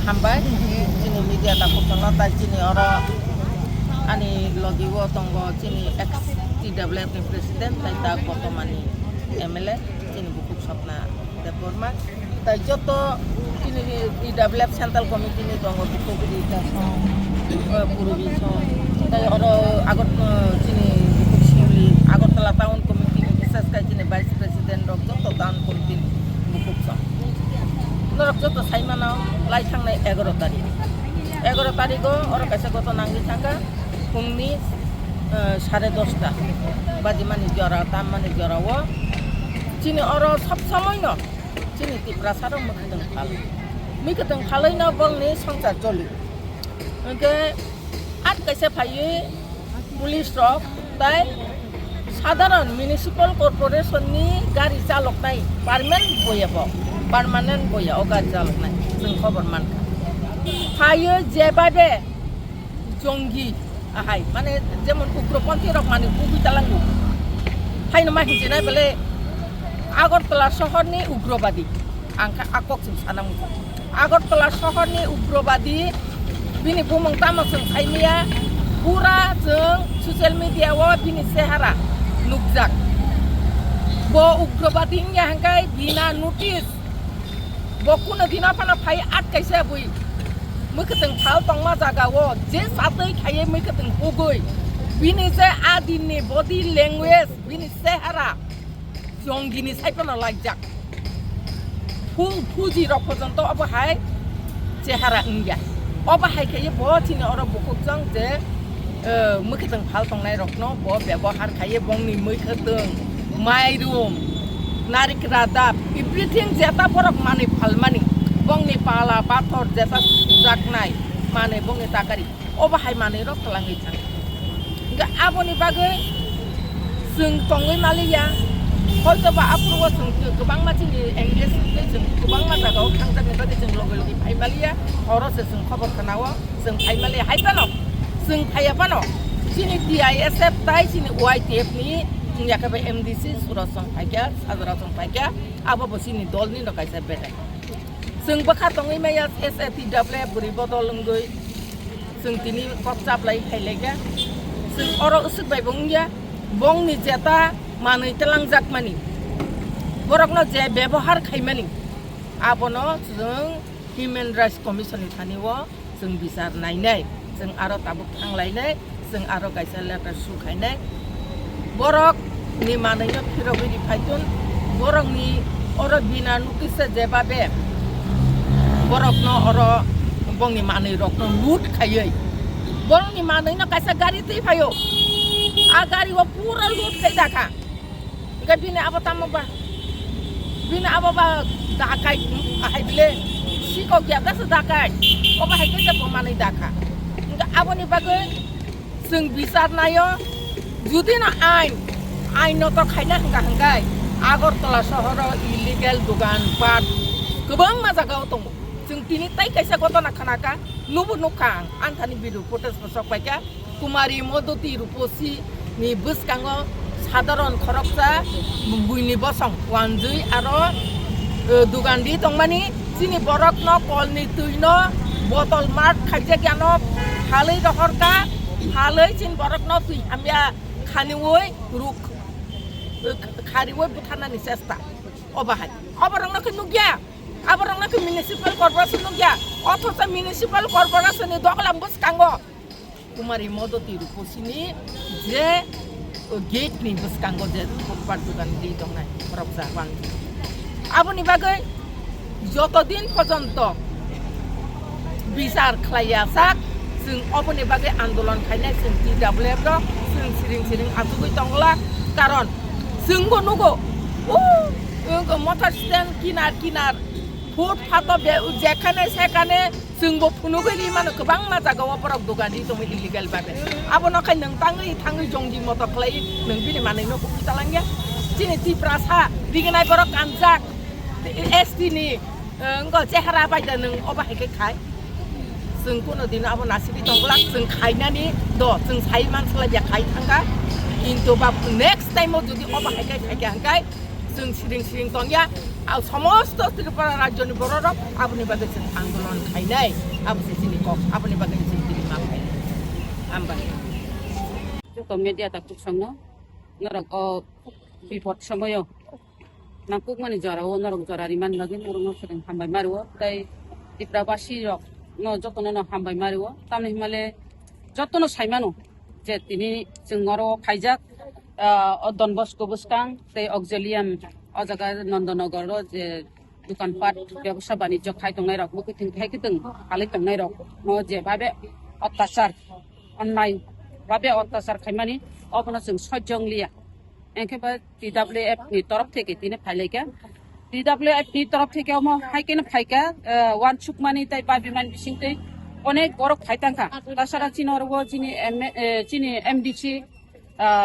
hambai chini media ta khotona ta chini oro ani logiwo tongo chini ex TWF ni president tai ta kotomani MLA chini bukuk sapna deborma tai joto chini TWF central committee ni tongo bukuk di ta purubi so tai oro agot chini bukuk siuli Agartala town committee ni bisas kai chini vice president rok joto town committee bukuk so norok joto saimana lai thangnai 11 tarik oro kaisa goto nanggi thanga fungni 10:30 baji mani jora tam mani jora wo chini oro sab samoi no chini ti prasaro mikadang khalai na bangni sangchar choli ke at kaisa phai police rok tai সাধারণ municipal corporation ni গাড়ি চালক নাই permanent বইয়া ও গাড়ি চালক নাই जों খবর মানকা ফাইয়ে যেভাবে জঙ্গি আহাই মানে যেমন উগ্রপন্থী রক মানে কুবি তালাঙ্গু ফাইনো মাহিজিনাই বলে আগরতলা শহরনি উগ্রবাদী आंखा आकक जों सानांगौ আগরতলা শহরনি উগ্রবাদী बिनि बुमं तामसं साइमिया पुरा जों ससियेल मिडियाव बिनि सेहारा नुकजाक bo ugrobadi hangkai bina notice bo kuno dina pana phai at kaisa bui mukateng phal tongma jagawo je satei khaye mukateng pugoi bini je adini body language bini sehara jongini saipana lagjak fuji rok porjonto abo hai sehara ingya abo hai khaye bo chini oro bukukjang je mukateng phal tongnai rokno bo byabohar khaye bongni mukateng Mairum, narik radap, everything jeta porok mani palmani, bongni pala pathor jeta jaknai, mane bongi takari, obahai mani rok kelangi chang. Enggak aboni bagai, seng tongoi malia, hoja ba apruwa seng kebang macam di English, seng kebang macam kau kangsa kita di seng logi pai malia, orang seng khabar kenawa, seng pai malia, hai pano, seng pai apa no, sini DISF tai sini YTF ni. Ya kabe MDC surasong paikya sadrasong paikya abo bosini dolni no kaisa beta sung bakha tongi maya SATW buri botol ngoi sung tini kopchap lai khailega sung oro usuk bai bongya bongni jeta manui telangjak mani borokno je byabohar khaimani abono sung Human Rights Commission ni thaniwo sung bisar nainai sung aro tabuk thanglai sung aro kaisa letter su khainai borok ni mananya pirobidi paitun borok ni oro bina nukisa jebabe borok no oro bong ni manai rok no lut khayai borok ni manai no kaisa gari tei phayo a gari wa pura lut khai dakha ga bina abatam ba bina ababa dakai ahai bile siko kya das dakai oba hai ke jabo manai dakha ga aboni bagai sung bisar nayo judi na ain no to khaina hangkai Agartala শহর illegal dugan pat kebang ma jaga tong जों tini tai kaisa gotona khanaka nubu nukang anthani bidu protest posok paika kumari modoti ruposi ni buskango সাধারণ খরকsa buini bosong wanjui aro dugandi tongmani chini borokno kolni tuino botol mart khaje gyano halai rohorka halai chin borokno tui amya khaniwoi ruk khariwoi buthanani chesta obahai obarangna ke nugya abarangna ke municipal corporation nugya othosa municipal corporation ni doklam buskango kumari modoti rupusini je gate ni buskango je kopar dugan di dongnai propsa wan aboni bagai jotodin porjonto bisar khlayasa जों अपने बागे आंदोलन खायनाय जों TWF रो जों सिरिं आथुगै तंगला कारण जोंबो नुगो मटर stand किनार फुटपाथ जेखाने सेखाने जोंबो फुनुगैनि माने गोबां मा जागायाव दुगानि दङ इलिगेल बागे आबोनो खाय नों थाङै जंगि मटर खालाय नों बिनि माने न कुपितालांगे दिनै तिप्रासा दिगनाय बर कानजाक ST नि ngo चेहरा बायदा नों अबाहायखै खाय जों कोनो दिन अब नासिबि तंगला जों खायनानि द जों साइ मानसला बे खाय थांगा किन्तु बा नेक्स्ट टाइम जुदि अबाहायखै खायगांगाय जों सिरिं तंया আর সমস্ত ত্রিপুরা রাজ্যনি বড়রা আপনি বাগে আন্দোলন খাইনাই আপনি চিনি কক আপনি বাগে চিনি মা খাই আমবানি তো media tak kusangno norok report samoyo nakuk mani jarao norok jarari man lagi norok sedang hambai maruo tai tiprabasi rok no jotono no hambai maruo tamni himale jotono saimano je tini jengoro phaijak Don Bosco buskang tai auxilium ajaga Nandanagar ro je dukanpat ব্যবসা বাণিজ্য খাই tongnai rok mukiting khai kitung halai tongnai rok no je babe অত্যাচার অন্যায় ভাবে অত্যাচার খাইমানি অবনা जों সহ্যংলিয়া একেবারে TWF नि तरफ থেকে তিনি ফাইলাইকা TWF नि तरफ থেকে আমো হাইকেন ফাইকা ওয়ান সুকমানি তাই বাবিমান বিসিংতে অনেক বড় ফাইতাঙ্কা তাছাড়া চিনরগো চিনি MDC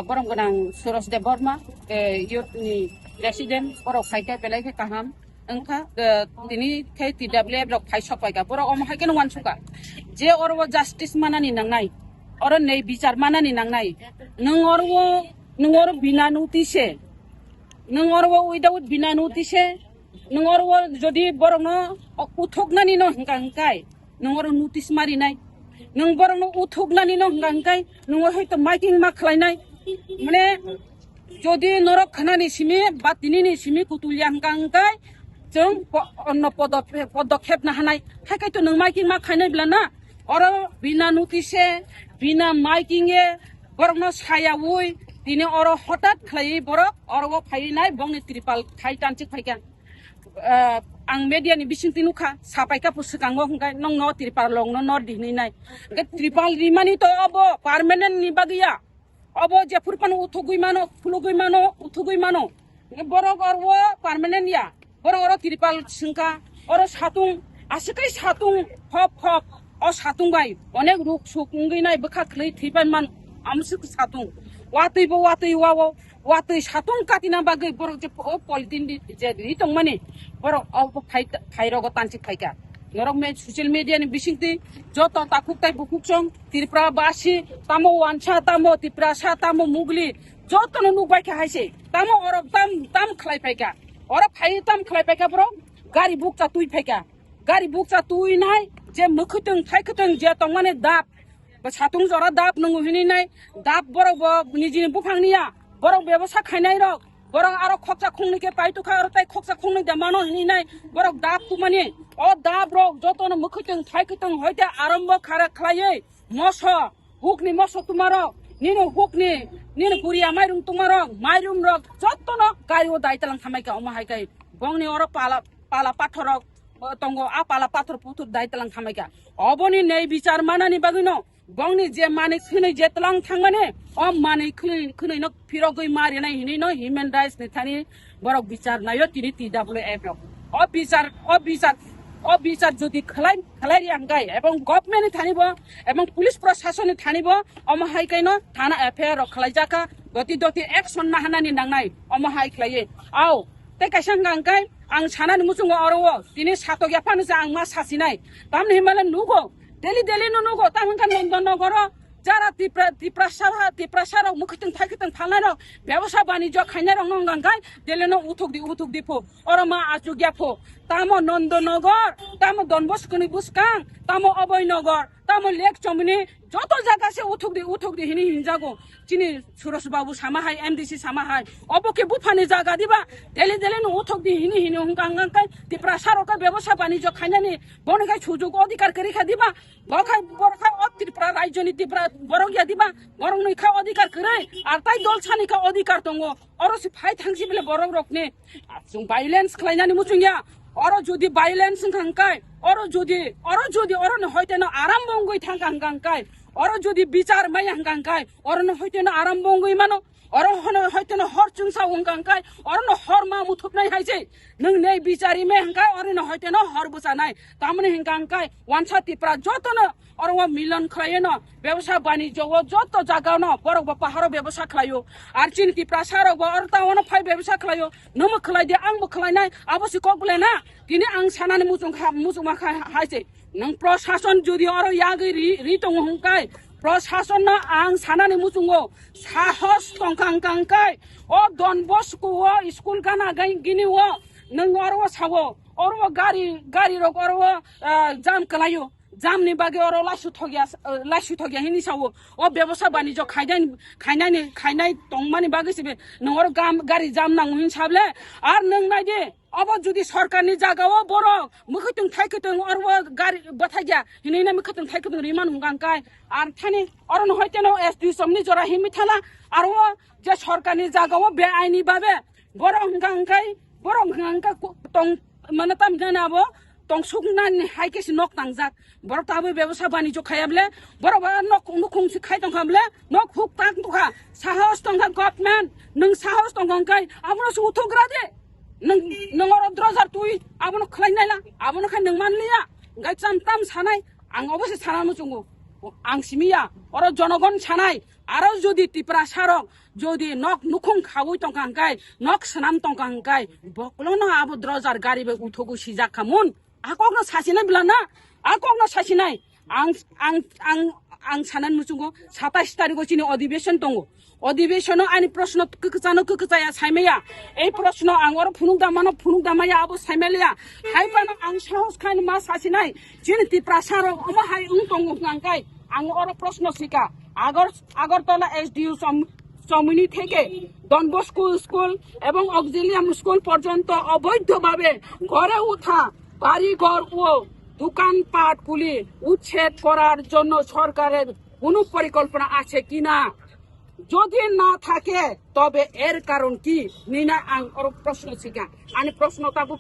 বরমগনাং সুরজদেব বর্মা ইউথনি প্রেসিডেন্ট বড় ফাইকা বেলাইকে কাহাম ओंखा दिनी खे TWF रok फाइ सपायगा बरो अम हाइकेन वान सुका जे अरवो जस्टिस मानानि नांनाय अर नै बिचार मानानि नांनाय नों अरवो बिना नोटिसे नों अरवो उइदाउट बिना नोटिसे नों अरवो जदि बरनो उथुकनानि न हंगांकाय नों अर नोटिस मारिनाय नों बरनो उथुकनानि न हंगांकाय नों हयतो माइकिं मा खालायनाय माने जदि नरक खानानि सिमी बा दिनिनि सिमी कुतुलिया हंगांकाय जों अन्न पदक्षेप ना हानाय हायकायथ' नों माइकिं मा खायनायब्ला ना अर बिना नोटिसे बिना माइकिंगे बरनो सायावै दिने अर हठात खालायै बरक अरगो फायनाय बंनि त्रिपाल खाय तानचिक फायका आं मेडियानि बिसिंति नुखा सापायका पुसकांगो हंगाय नों न त्रिपाल लंनो नर दिनैनाय त्रिपाल रिमानि तो अब पार्मानेन्ट नि बागिया अब जेफुरपान उथुगुइ मानो बरक अरवो पार्मानेन्ट या बरक अर त्रिपाल सिंका अर सातुं आसिकै सातुं हप अ सातुं बाय अनेक रुक सुकुंगैनाय बखा खलै थैबाय मान आमसुक सातुं वातैबो वातै सातुं काटिना बागै बरक जे पलिटिन जे रितंग माने बरक अब फाइरगो तानचिक फाइका नरक मे सोशल मीडिया नि बिसिंति जत ताकुकताय बुकुकसं त्रिपुरा बासी तामो वानसा तामो त्रिपुरासा तामो मुगली जतनो नुबायखा हायसे तामो अरब ताम खलाय फाइका अर फाइ ताम खलाय फाइका ब्रो गारि बुकचा तुइ फाइका गारि बुकचा तुइ नाय जे मखुतों थाइखुतों जे तंमाने दाब सातुं जरा दाब नंगु हिनिनाय दाब बरक निजिनि बुफांनिया बरक व्यवसा खायनाय रक बरक आरो खक्सा खुंनिके पाइतुखा आरो ताइ खक्सा खुंनि दामानो हिनिनाय बरक दाब कुमानि अ दाब रक जतनो मखुतों थाइखुतों हयते आरम्भ खारा खलायै मस हुकनि मस तुमारो निनो हुकनि निनो गुरिया माइरुं तुमारो माइरुं रक जतनो गारिओ दाइतलां थामायका अमाहायकाय बंनि अर पाला पाथरक तंगो आ पाला पाथर पुथुर दाइतलां थामायका अबनि नै बिचार मानानि बागैनो बंनि जे माने खनै जेतलां थांमाने अ माने खनै न फिरगै मारिनाय हिनै न ह्युमन राइट्स नि थानि बरक बिचार नायो तिनि TWF रक अ बिचार जदि खलाय आंगाय एवं गभर्नमेन्ट थानिबो एवं पुलिस प्रशासन थानिबो अमहायकायनो थाना एफआईआर खलायजाका दति एक्शन ना हानानि नांनाय अमहाय खलायै आव तै कायसां गांगाय आं सानानि मुसुंगो अरवो दिनै सातग्या फानोसो आं मा सासिनाय तामनि हिमालय नुगो डेली नुगो तामंका नंदनगर যারা ত্রিপ্রাসার মুখতিং থাইকিতিং ফালনাय ব্যবসা বাণিজ্য খাইনাय রং গাঙ্গাই দেলেনো উথুক দিফো অরমা আচুগিয়াফো তামো নন্দনগর তামো ডনবস্কনি বুসকাং তামো অভয়নগর তামো লেক চমনি যত জায়গা সে উথুক দি হিনি হিনজাগো চিনি সুরজ বাবু সামাহাই MDC সামাহাই অবকে বুফানি জায়গা দিবা দেলেনো উথুক দি হিনি হুঙ্গাঙ্গাই ত্রিপ্রাসারকা ব্যবসা বাণিজ্য খাইনানি বনগাই সুযোগ অধিকার করিখা দিবা বরখাই ত্রিপুরা রাজ্যনি ত্রিপুরা बरंगिया दिबा बरं नैखा अधिकार करे आर ताइ दल सानिखा अधिकार दङ अरसि फाइ थांसि बेले बरं रकने जों भाइलेन्स खलायनानि मुचुंगिया अर जुदि भाइलेन्स खांकाय अर जुदि अरन हयतेन आराम बंगै थांगांगांकाय अर जुदि बिचार माय हांगांकाय अरन हयतेन आराम बंगै मानो अर हयतेन हर चुंसा हंगांकाय अरन हर मा मुथुबनाय हायसे नों नै बिचारि मे हांकाय अरन हयतेन हर बुसानाय तामने हांगांकाय वानसा तिप्रा जतन अर वा मिलन खलायन व्यवसाय बाणिज्य जत जागानो बरक पाहारो व्यवसाय खलायो आर चिन तिप्रा सारो अर तावन फाइ व्यवसाय खलायो नम खलायदे आंबो खलायनाय आबसि कबलेना दिनै आं सानानि मुसुमा हायसे नों प्रशासन जुदि अर यागै रितंग हंकाय प्रशासन आं सानानि मुसुंगो साहस तंकांकांकाय ओ डन बस्को स्कुल गाना गिनि nung oro sawo oro gari rok oro jam kalayo jam ni bage oro lasu thogya hini sawo o ব্যবসা বাণিজ্য খাইনাই tongmani bage sibe nung oro gari jam nang hin sable ar nung nai de abo jodi সরকারনি জাগাও বড় মুখতং থাইকতং অরব গাড়ি বাথাইয়া হিনিনা মুখতং থাইকতং রিমান হুগাংকাই আর Thani অরন হইতেনো SD সমনি জরা হিমি থালা আর ও যে সরকারনি জাগাও বে আইনি ভাবে বড় হুগাংকাই তং মানে তাম জানাবো tong suknan haike si nok tangjak borok tabu ব্যবসা বাণিজ্য খায়াবলে borok nok nukhung si khai tong khamle nok huk tak tukha sahos tong government nung sahos tong kai abono su uthogra de nung oro drozar tui abono khlai naila abono khan nung manliya gai cham tam sanai ang obose sananu chungu ang simiya oro jonogon sanai aro jodi tipra sarok jodi nok nukhung khawui tong kai nok sanam tong kai boklono abo drozar gari be uthogu sijak khamun akokno sasinai bilana akokno sasinai ang sanan muchungo 27 তারিখে চিনি অধিবেশন দঙ্গো অধিবেশন আইনি প্রশ্ন ককজায়া সাইমেয়া এই প্রশ্ন আঙর ফুনুকদামায়া আবো সাইমেলিয়া হাইপানো আং সাহস খাইন মা সাসিনাই চিনি তিপ্রাসার অমা হাই দঙ্গো গাঙ্কাই আং অর প্রশ্ন শিকা আগরতলা এসডিইউ চমিনি থেকে ডনবস্কো স্কুল এবং অক্সিলিয়াম স্কুল পর্যন্ত অবৈধভাবে গড়ে ওঠা বাড়িঘর ও দোকানপাটগুলি উচ্ছেদ করার জন্য সরকারের কোনো পরিকল্পনা আছে কিনা যদি না থাকে তবে এর কারণ কি নিনা আং অর প্রশ্ন শিকা আনি প্রশ্ন তাবু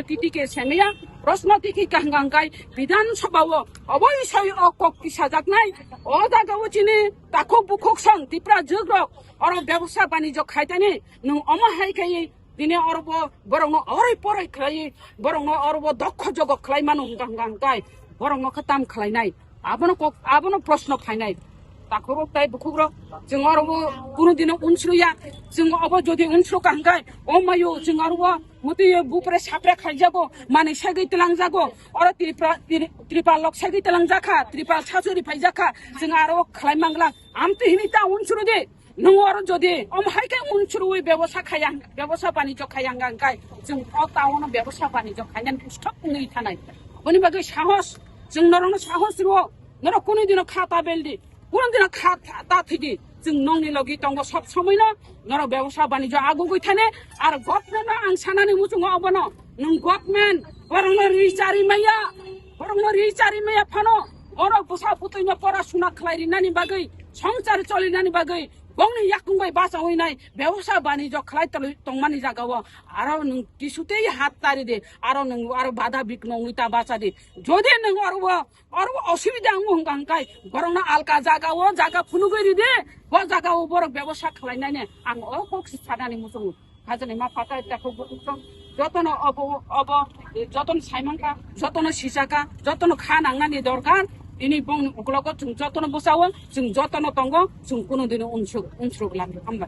টিটিকে সেমিয়া প্রশ্ন টিকি গাঙ্গাই বিধানসভাও অবশ্যই অকক্তি সাজাক নাই ও জাগাও চিনি তাকো বুখক সং তিপ্রা জগ্রক অর ব্যবসা বাণিজ্য খাইতানি নং অমহাই খাই দিনে অরব বরং অরই পরই খাই বরং অরব দক্ষ জগ খাই মানু গাঙ্গাই বরং খতাম খাইনাই আবনো প্রশ্ন খাইনাই তাকো তাই বুখুগ্র जों অরব কোনদিন উনসুয়া जों অব যদি উনসু গাঙ্গাই ও মায়ু जों অরব মতি বুপরে সাপরে খাইজাগো মানে সাগৈ তলাং জাগো অর ত্রিপাল লক সাগৈ তলাং জাখা ত্রিপাল ছাচুরি ফাইজাখা जों আরো খাই মাংলা আমতে হিনিতা উনসুরু দে nung oro jodi haike unchurui ব্যবসা বাণিজ্য খায়াং গাঙ্গাই जों অতাওনো ব্যবসা বাণিজ্য খাইনান স্টক নি থানাই বনি বাগে সাহস जों নরনো সাহস রো নর কোনদিন খাতা বেলদি কোনদিন খাতা থিদি जों নংনি লগি তঙ্গ সব সময় না নর ব্যবসা বাণিজ্য আগুগৈ থানে আর গভর্নমেন্ট আং সানানি মুচুং অবনো নং গভর্নমেন্ট বরং রিচারি মাইয়া ফানো অর বসা পুতইনা পড়াশোনা খাইরি নানি বাগৈ সংসার চলি নানি বাগৈ বংনি ইয়াকুঙ্গাই বাসা হইনাই ব্যবসা বাণিজ্য খাই তংমানি জাগাও আরো নং কিছুতেই হাত তারি দে আরো বাধা বিঘ্ন উইতা বাসা দে যদি নং আরো অসুবিধা হুঙ্গাঙ্কাই বরং না আলকা জাগা ফুনুগরি দে ও জাগাও বড় ব্যবসা খাইনাই নে আং অকসি সাদানি মুসুং হাজানি মা পাতা তাকো যতন যতন সাইমানকা যতন সিসাকা যতন খা নাংনানি দরকার ini bong ukloko chung jotono bosawo chung jotono tongo chung kuno dino unsruk lam amba